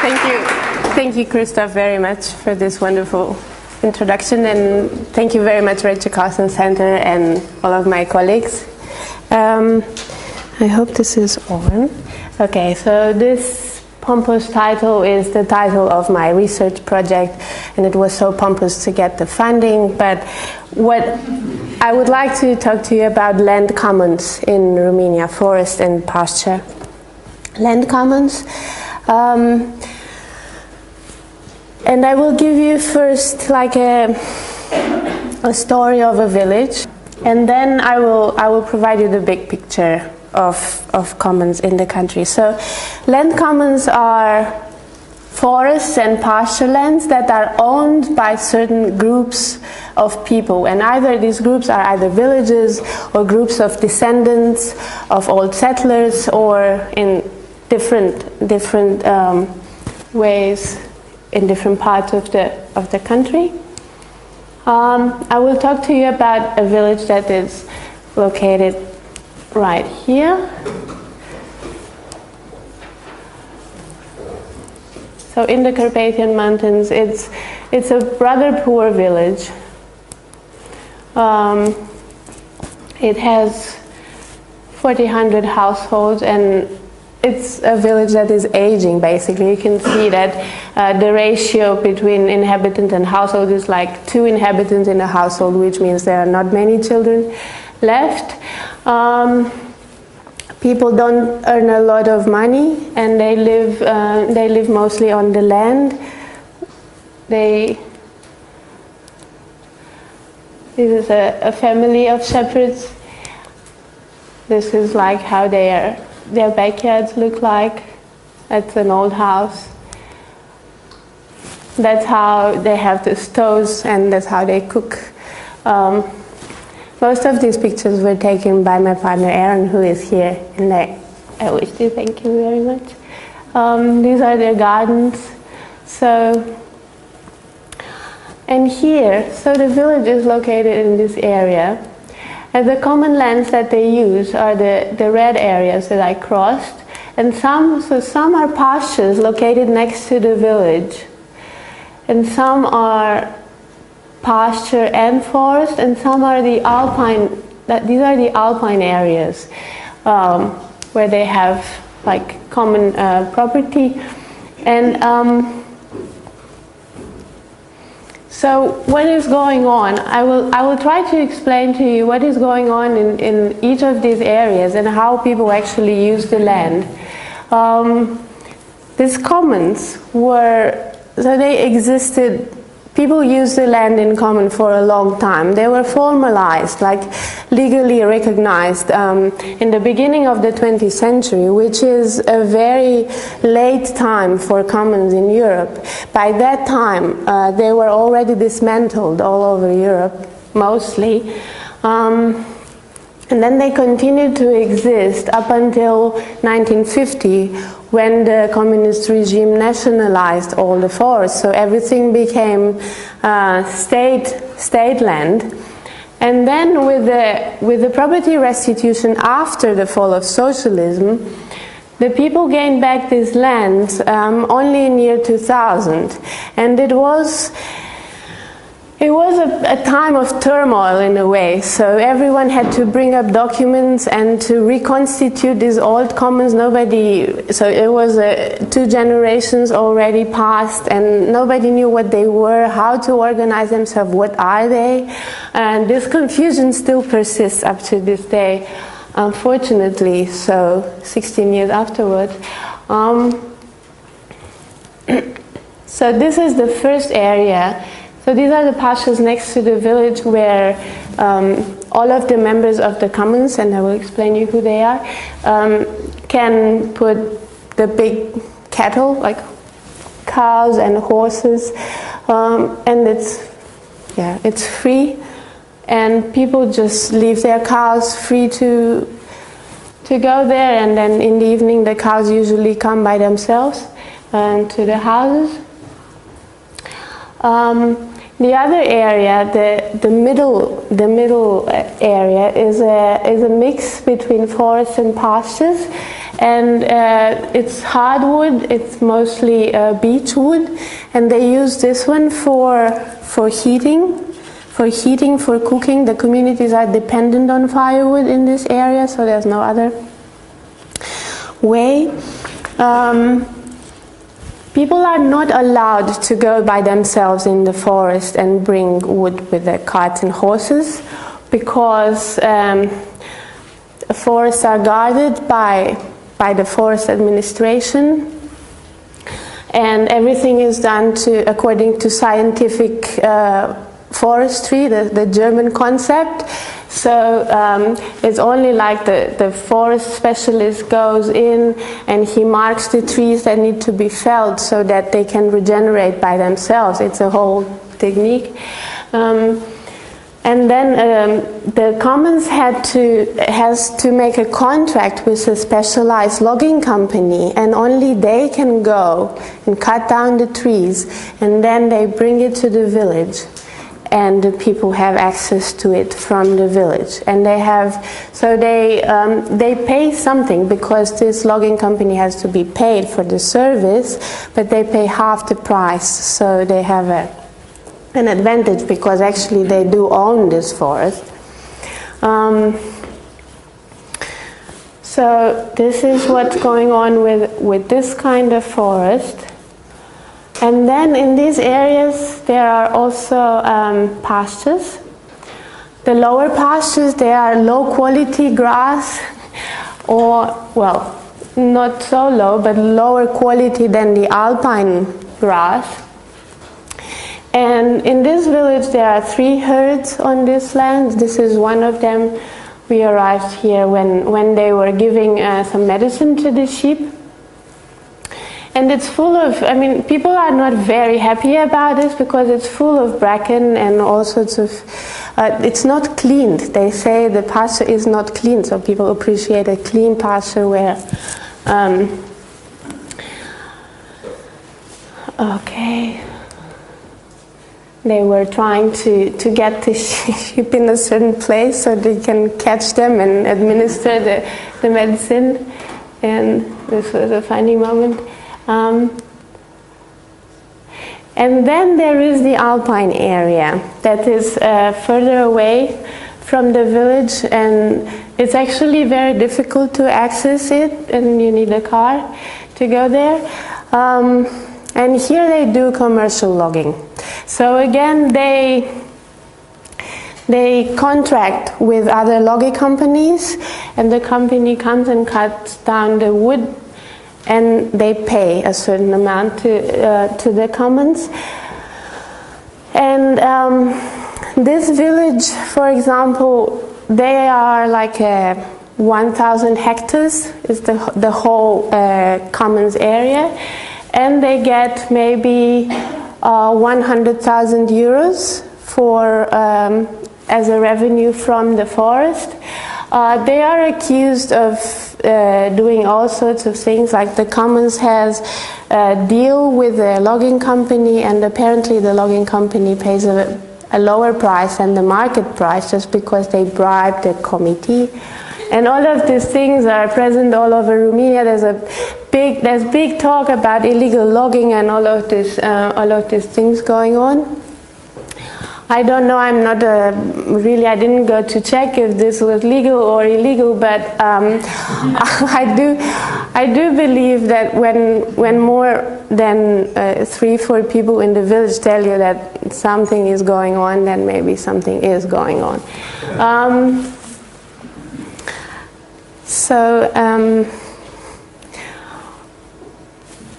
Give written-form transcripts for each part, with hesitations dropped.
Thank you, Christoph, very much for this wonderful introduction, and thank you very much, Rachel Carson Center, and all of my colleagues. I hope this is on. Okay, so this pompous title is the title of my research project, and it was so pompous to get the funding, but what I would like to talk to you about land commons in Romania, forest and pasture. Land commons. And I will give you first like a story of a village, and then I will provide you the big picture of commons in the country. So land commons are forests and pasture lands that are owned by certain groups of people, and either these groups are either villages or groups of descendants of old settlers, or in different ways in different parts of the country. I will talk to you about a village that is located right here. So in the Carpathian Mountains, it's a rather poor village. It has 1,400 households, and it's a village that is aging, basically. You can see that the ratio between inhabitant and household is like 2 inhabitants in a household, which means there are not many children left. People don't earn a lot of money, and they live mostly on the land. This is a family of shepherds. This is like how their backyards look like. That's an old house. That's how they have the stoves, and that's how they cook. Most of these pictures were taken by my partner Aaron, who is here, and I wish to thank you very much. These are their gardens. And here, so the village is located in this area. And the common lands that they use are the red areas that I crossed, and some are pastures located next to the village, and some are pasture and forest, and some are the alpine. These are the alpine areas where they have like common property, and. So what is going on? I will try to explain to you what is going on in each of these areas and how people actually use the land. These commons they existed. People used the land in common for a long time. They were formalized, like legally recognized in the beginning of the 20th century, which is a very late time for commons in Europe. By that time, they were already dismantled all over Europe, mostly. And then they continued to exist up until 1950, when the communist regime nationalized all the forests. So everything became state land. And then with the property restitution after the fall of socialism, the people gained back these lands only in year 2000. And it was a time of turmoil in a way. So everyone had to bring up documents and to reconstitute these old commons. So it was 2 generations already passed, and nobody knew what they were, how to organize themselves, what are they. And this confusion still persists up to this day, unfortunately, so 16 years afterwards. So this is the first area. So these are the pastures next to the village where all of the members of the commons, and I will explain you who they are, can put the big cattle, like cows and horses, and it's free, and people just leave their cows free to go there, and then in the evening the cows usually come by themselves to the houses. The other area, the middle area, is a mix between forests and pastures, and it's hardwood. It's mostly beech wood, and they use this one for heating. For cooking. The communities are dependent on firewood in this area, so there's no other way. People are not allowed to go by themselves in the forest and bring wood with their carts and horses, because forests are guarded by the forest administration, and everything is done according to scientific forestry, the German concept. So it's only like the forest specialist goes in and he marks the trees that need to be felled so that they can regenerate by themselves. It's a whole technique. And then the commons has to make a contract with a specialized logging company, and only they can go and cut down the trees, and then they bring it to the village, and the people have access to it from the village. And they pay something, because this logging company has to be paid for the service, but they pay half the price, so they have an advantage, because actually they do own this forest. So this is what's going on with this kind of forest. And then in these areas there are also pastures. The lower pastures, they are low quality grass, or, well, not so low, but lower quality than the alpine grass. And in this village there are 3 herds on this land. This is one of them. We arrived here when they were giving some medicine to the sheep. And it's full of, people are not very happy about this, because it's full of bracken and all sorts of, it's not cleaned. They say the pasture is not clean, so people appreciate a clean pasture where, okay. They were trying to get the sheep in a certain place so they can catch them and administer the medicine. And this was a funny moment. And then there is the alpine area that is further away from the village, and it's actually very difficult to access it, and you need a car to go there. And here they do commercial logging. So again, they contract with other logging companies, and the company comes and cuts down the wood, and they pay a certain amount to the commons. And this village, for example, they are like 1,000 hectares is the whole commons area, and they get maybe 100,000 euros for as a revenue from the forest. They are accused of doing all sorts of things, like the commons has a deal with the logging company, and apparently the logging company pays a lower price than the market price just because they bribed the committee. And all of these things are present all over Romania. There's big talk about illegal logging and all of these things going on. I don't know. I'm not really. I didn't go to check if this was legal or illegal, but I do believe that when more than 3-4 people in the village tell you that something is going on, then maybe something is going on.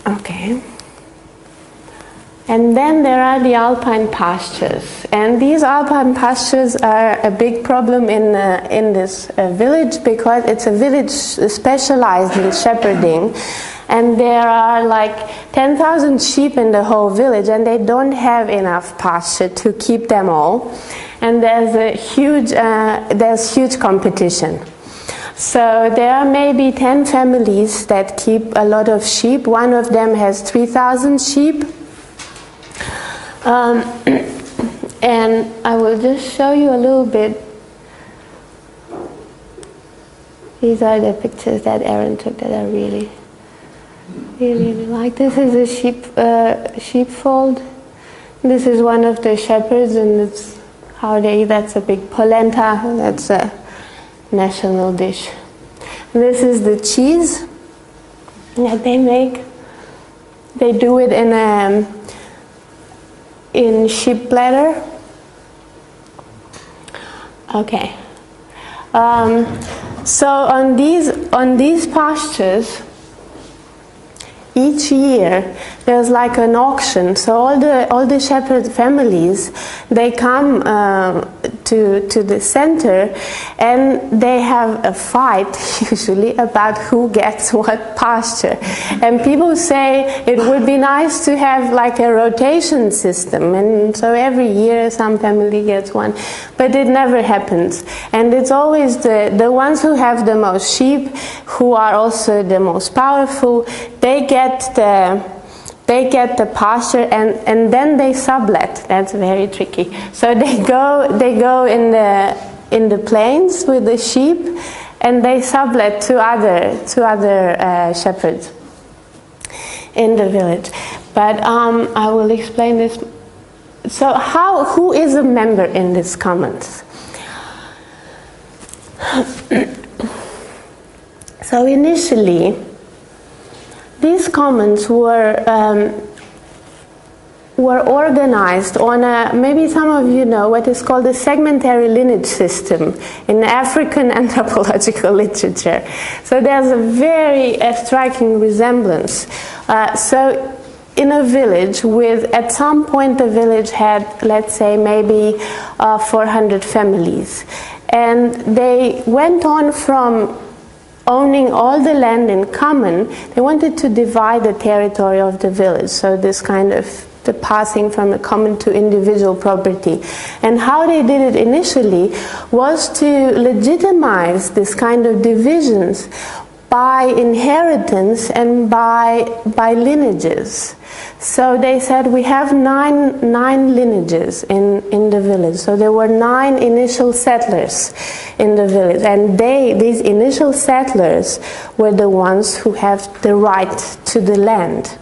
Okay. And then there are the alpine pastures, and these alpine pastures are a big problem in this village, because it's a village specialized in shepherding, and there are like 10,000 sheep in the whole village, and they don't have enough pasture to keep them all, and there's huge competition. So there are maybe 10 families that keep a lot of sheep. One of them has 3,000 sheep. And I will just show you a little bit. These are the pictures that Aaron took that I really like. This is a sheepfold. This is one of the shepherds, and it's how they eat. That's a big polenta. That's a national dish. And this is the cheese that they make. They do it in sheep bladder. Okay. So on these pastures, each year there's like an auction. So all the shepherd families, they come to the center, and they have a fight usually about who gets what pasture. And people say it would be nice to have like a rotation system, and so every year some family gets one, but it never happens. And it's always the ones who have the most sheep, who are also the most powerful, they get the pasture, and then they sublet. That's very tricky. So they go in the plains with the sheep, and they sublet to other shepherds in the village. But I will explain this. So who is a member in this commons? So initially, these commons were organized on maybe some of you know what is called a segmentary lineage system in African anthropological literature. So there's a very striking resemblance. So in a village at some point the village had, let's say, maybe 400 families. And they went on from owning all the land in common. They wanted to divide the territory of the village. So this kind of the passing from a common to individual property. And how they did it initially was to legitimize this kind of divisions by inheritance and by lineages. So they said we have nine lineages in the village. So there were 9 initial settlers in the village, and these initial settlers were the ones who have the right to the land.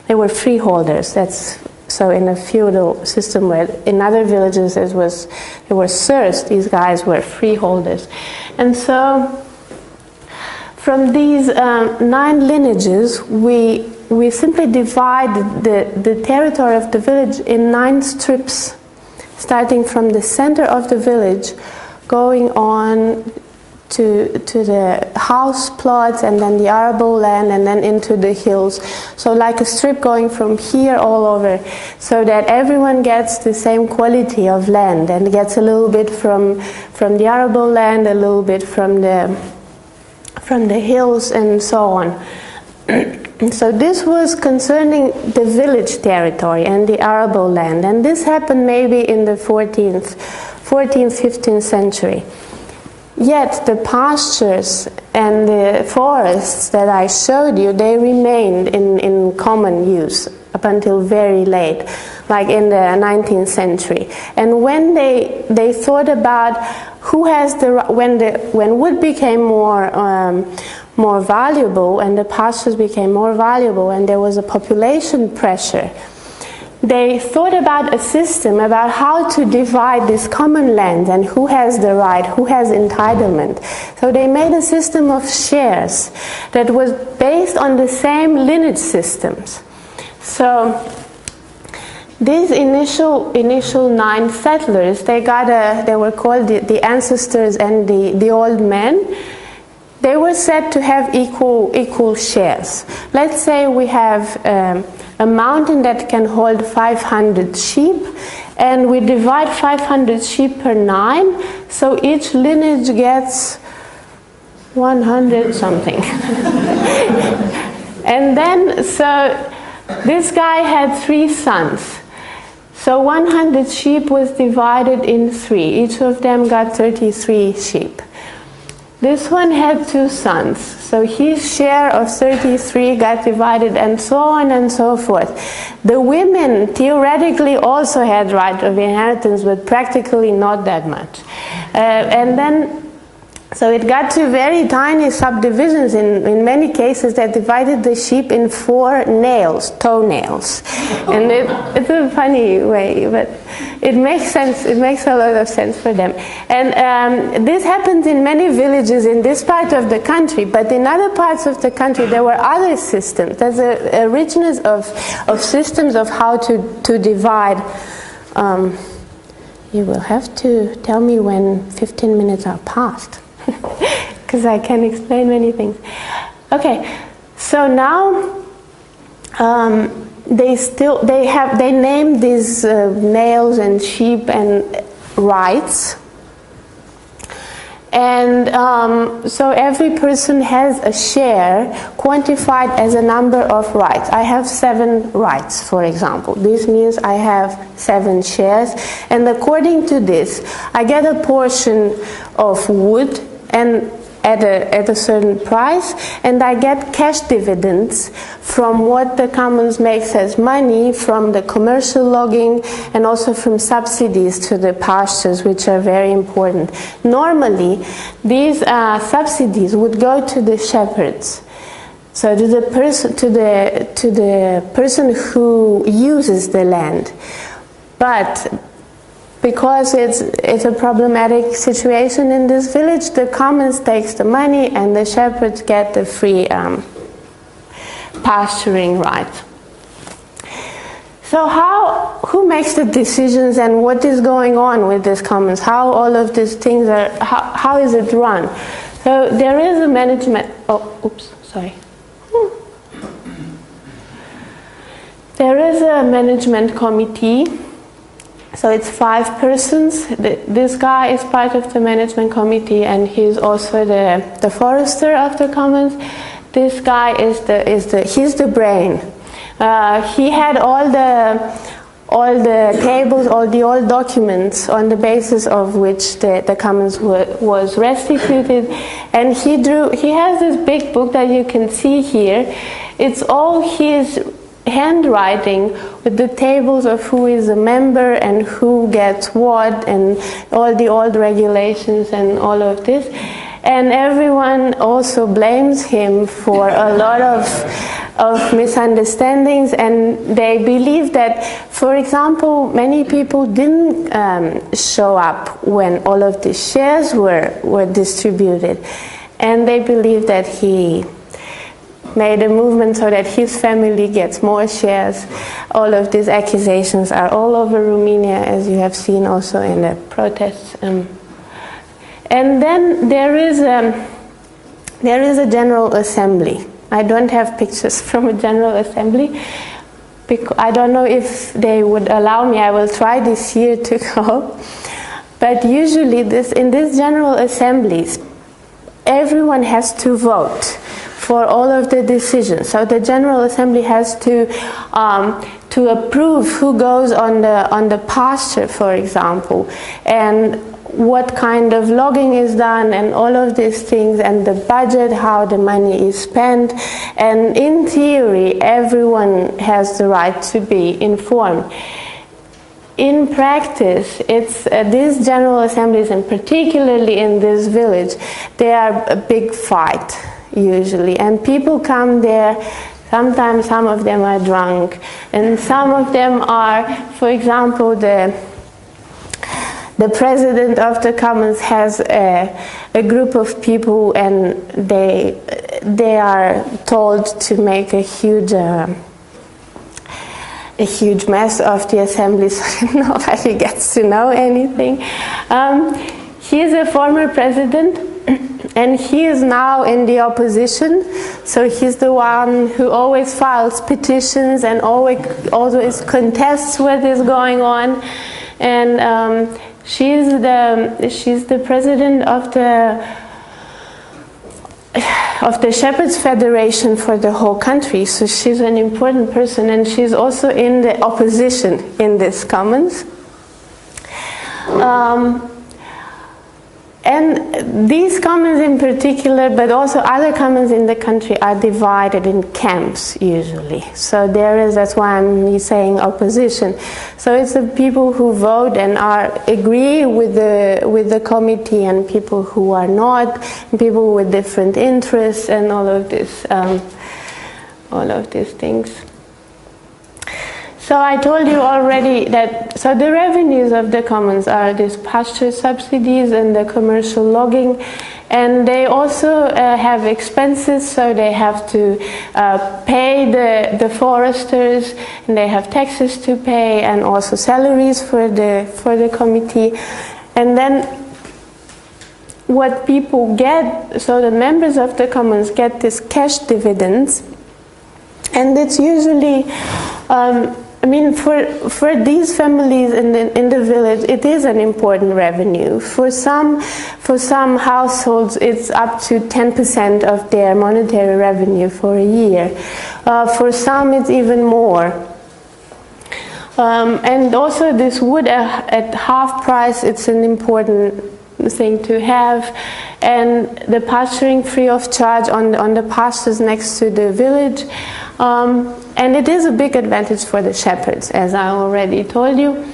They were freeholders. That's so in a feudal system, where in other villages there were serfs. These guys were freeholders, and so from these 9 lineages, we simply divide the territory of the village in 9 strips, starting from the center of the village, going on to the house plots, and then the arable land, and then into the hills. So like a strip going from here all over, so that everyone gets the same quality of land, and gets a little bit from the arable land, a little bit from the hills, and so on. So this was concerning the village territory and the arable land, and this happened maybe in the 14th, 15th century. Yet the pastures and the forests that I showed you, they remained in common use up until very late, like in the 19th century. And when they thought about who has when wood became more valuable, and the pastures became more valuable, and there was a population pressure, they thought about a system about how to divide this common land and who has the right, who has entitlement. So they made a system of shares that was based on the same lineage systems. So these initial 9 settlers, they were called the ancestors and the old men. They were said to have equal shares. Let's say we have a mountain that can hold 500 sheep, and we divide 500 sheep per 9, so each lineage gets 100 something. And then, so this guy had 3 sons. So 100 sheep was divided in 3. Each of them got 33 sheep. This one had 2 sons, so his share of 33 got divided, and so on and so forth. The women theoretically also had right of inheritance, but practically not that much. And then So it got to very tiny subdivisions. In many cases, they divided the sheep in 4 nails, toenails. And it's a funny way, but it makes sense. It makes a lot of sense for them. And this happens in many villages in this part of the country, but in other parts of the country, there were other systems. There's a richness of systems of how to divide. You will have to tell me when 15 minutes are past. Because I can explain many things. Okay, so now they name these males and sheep and rights, and so every person has a share quantified as a number of rights. I have 7 rights, for example. This means I have 7 shares, and according to this, I get a portion of wood and at a certain price, and I get cash dividends from what the commons makes as money from the commercial logging and also from subsidies to the pastures, which are very important. Normally, these subsidies would go to the shepherds, so to the person who uses the land, but because it's a problematic situation in this village, the commons takes the money and the shepherds get the free pasturing rights. So who makes the decisions and what is going on with these commons? How all of these things are, how is it run? So there is a management, There is a management committee. So it's 5 persons. This guy is part of the management committee, and he's also the forester of the commons. This guy he's the brain. He had all the tables, all the old documents on the basis of which the commons was restituted, and he has this big book that you can see here. It's all his handwriting with the tables of who is a member and who gets what and all the old regulations and all of this. And everyone also blames him for a lot of misunderstandings, and they believe that, for example, many people didn't show up when all of the shares were distributed, and they believe that he made a movement so that his family gets more shares. All of these accusations are all over Romania, as you have seen also in the protests. And then there is a general assembly. I don't have pictures from a general assembly. I don't know if they would allow me. I will try this year to go. But usually in these general assemblies, everyone has to vote for all of the decisions. So the General Assembly has to approve who goes on the pasture, for example, and what kind of logging is done, and all of these things, and the budget, how the money is spent. And in theory, everyone has the right to be informed. In practice, it's these general assemblies, and particularly in this village, they are a big fight usually, and people come there. Sometimes some of them are drunk, and some of them are, for example, the president of the commons has a group of people, and they are told to make a huge mess of the assembly so that nobody gets to know anything. He is a former president, and he is now in the opposition, so he's the one who always files petitions and always contests what is going on. And she's the president of the Shepherds Federation for the whole country, so she's an important person, and she's also in the opposition in this commons. And these commons in particular, but also other commons in the country, are divided in camps usually. So that's why I'm saying opposition. So it's the people who vote and agree with the committee, and people who are not, and people with different interests, and all of these things. So I told you already that, so the revenues of the commons are these pasture subsidies and the commercial logging, and they also have expenses, so they have to pay the foresters, and they have taxes to pay, and also salaries for the committee. And then what people get, so the members of the commons get this cash dividends, and it's usually I mean, for these families in the village, it is an important revenue. For some households, it's up to 10% of their monetary revenue for a year. For some, it's even more. And also, this wood at half price, it's an important thing to have. And the pasturing free of charge on the pastures next to the village. And it is a big advantage for the shepherds, as I already told you.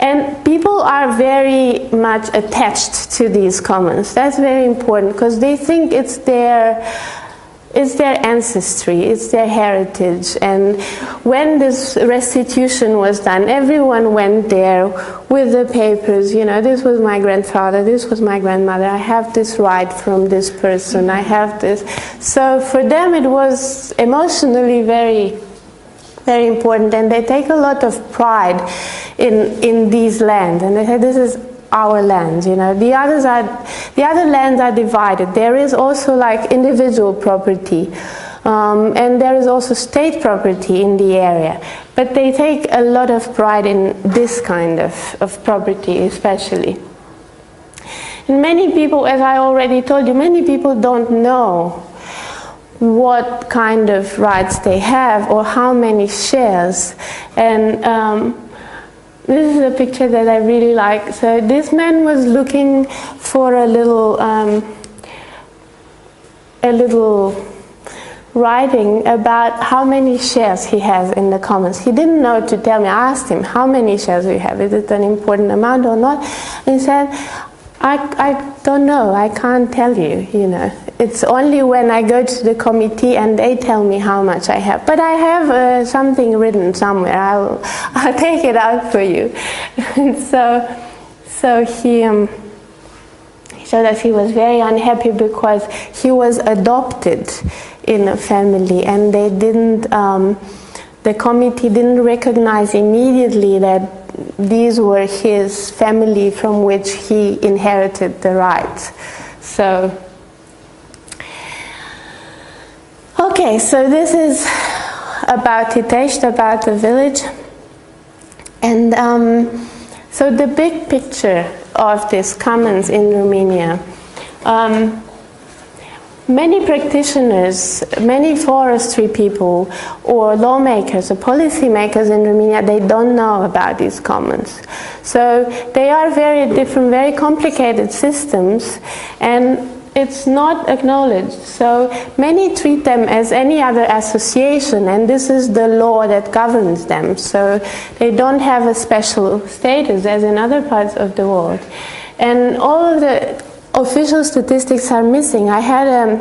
And people are very much attached to these commons. That's very important, because they think it's their ancestry, it's their heritage. And when this restitution was done, everyone went there with the papers, you know, this was my grandfather, this was my grandmother, I have this right from this person, I have this. So for them it was emotionally very, very important, and they take a lot of pride in these lands, and they say this is our land, you know. The other lands are divided. There is also like individual property, and there is also state property in the area. But they take a lot of pride in this kind of property, especially. And many people, as I already told you, many people don't know what kind of rights they have or how many shares. And this is a picture that I really like. So this man was looking for a little writing about how many shares he has in the commons. He didn't know to tell me. I asked him, how many shares do you have? Is it an important amount or not? And he said, I don't know, I can't tell you, you know. It's only when I go to the committee and they tell me how much I have. But I have something written somewhere. I'll take it out for you. And so he showed us he was very unhappy because he was adopted in a family, and they didn't, the committee didn't recognize immediately that these were his family from which he inherited the rights. So, okay, so this is about Titești, about the village. And so the big picture of these commons in Romania, many practitioners, many forestry people or lawmakers or policymakers in Romania, they don't know about these commons. So they are very different, very complicated systems, and it's not acknowledged. So many treat them as any other association, and this is the law that governs them. So they don't have a special status as in other parts of the world. And all of the official statistics are missing. I had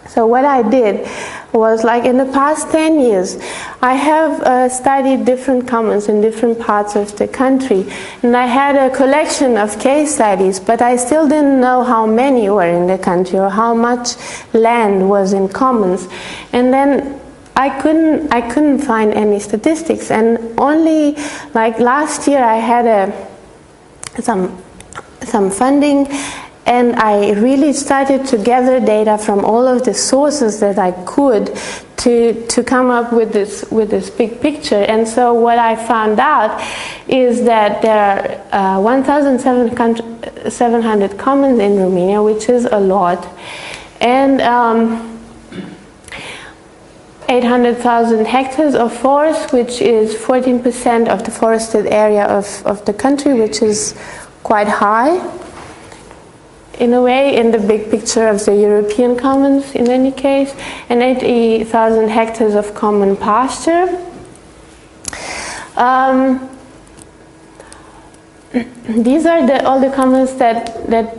so what I did was, like, in the past 10 years, I have studied different commons in different parts of the country, and I had a collection of case studies, but I still didn't know how many were in the country or how much land was in commons. And then I couldn't find any statistics, and only like last year I had some funding, and I really started to gather data from all of the sources that I could to come up with this big picture. And so what I found out is that there are 1,700 commons in Romania, which is a lot, and 800,000 hectares of forest, which is 14% of the forested area of the country, which is quite high. in a way, in the big picture of the European commons, in any case, and 80,000 hectares of common pasture. These are all the commons that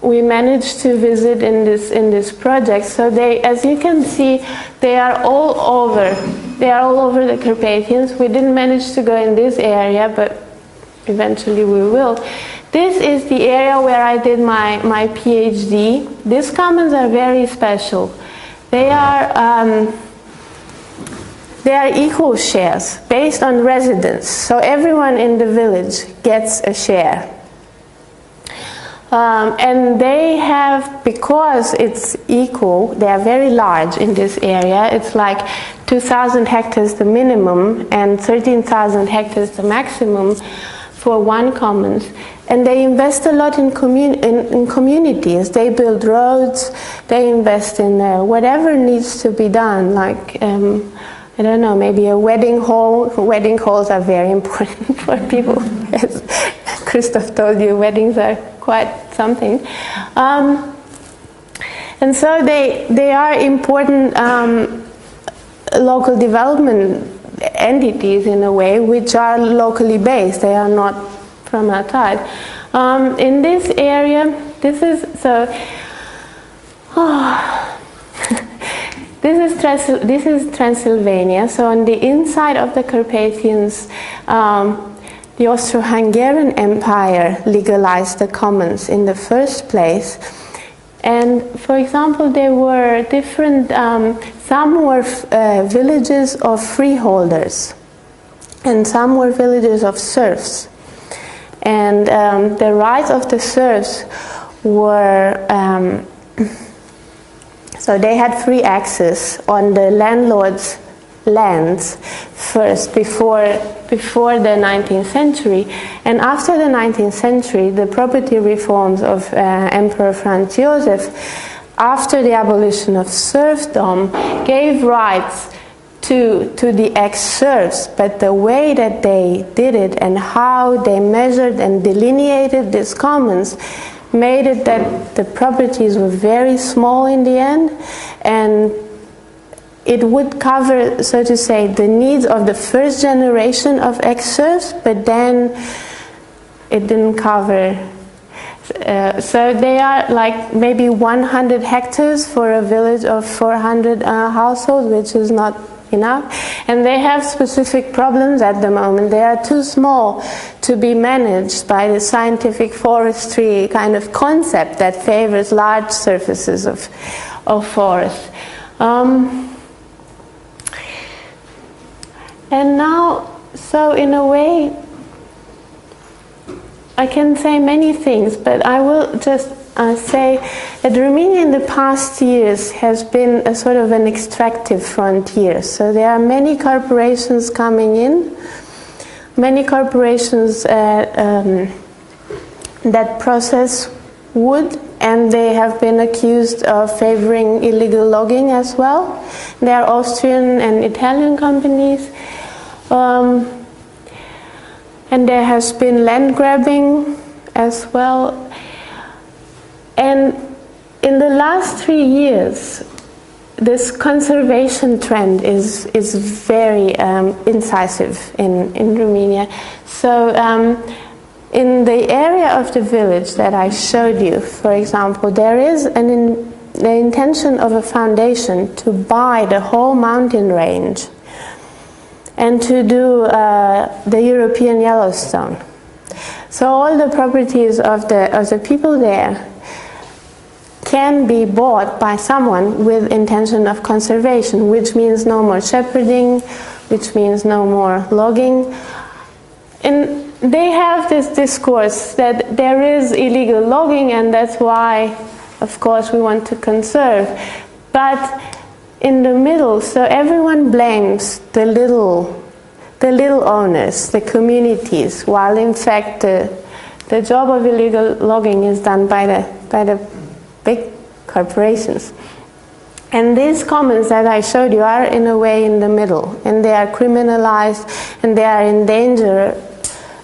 we managed to visit in this project. So they, as you can see, they are all over. They are all over the Carpathians. We didn't manage to go in this area, but eventually we will. This is the area where I did my PhD. These commons are very special. They are equal shares based on residence. So everyone in the village gets a share. And they have, because it's equal, they are very large in this area. It's like 2,000 hectares the minimum and 13,000 hectares the maximum for one commons. And they invest a lot in communities. They build roads, they invest in whatever needs to be done, like, I don't know, maybe a wedding hall. Wedding halls are very important for people. As Christoph told you, weddings are quite something. And so they are important local development entities in a way, which are locally based. They are not from outside. In this area, this is this is Transylvania. So on the inside of the Carpathians, the Austro-Hungarian Empire legalized the commons in the first place. And for example, there were different, some were villages of freeholders, and some were villages of serfs. And the rights of the serfs were, so they had free access on the landlord's lands first, before the 19th century. And after the 19th century, the property reforms of Emperor Franz Joseph, after the abolition of serfdom, gave rights to the ex-serfs, but the way that they did it and how they measured and delineated these commons made it that the properties were very small in the end, and it would cover, so to say, the needs of the first generation of ex-serfs, but then it didn't cover. So they are like maybe 100 hectares for a village of 400 households, which is not enough. And they have specific problems at the moment. They are too small to be managed by the scientific forestry kind of concept that favors large surfaces of forest. And now, so in a way, I can say many things, but I will just say that Romania in the past years has been a sort of an extractive frontier. So there are many corporations coming in, many corporations that process wood, and they have been accused of favoring illegal logging as well. They are Austrian and Italian companies. And there has been land grabbing as well. And in the last 3 years, this conservation trend is very incisive in Romania. So in the area of the village that I showed you, for example, there is the intention of a foundation to buy the whole mountain range and to do the European Yellowstone. So all the properties of the people there can be bought by someone with intention of conservation, which means no more shepherding, which means no more logging. And they have this discourse that there is illegal logging, and that's why, of course, we want to conserve. But in the middle, so everyone blames the little owners, the communities, while in fact the job of illegal logging is done by the big corporations. And these commons that I showed you are in a way in the middle, and they are criminalized, and they are in danger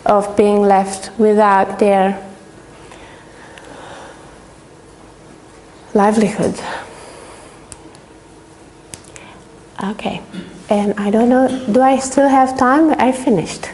of being left without their livelihood. Okay, and I don't know, do I still have time? I finished.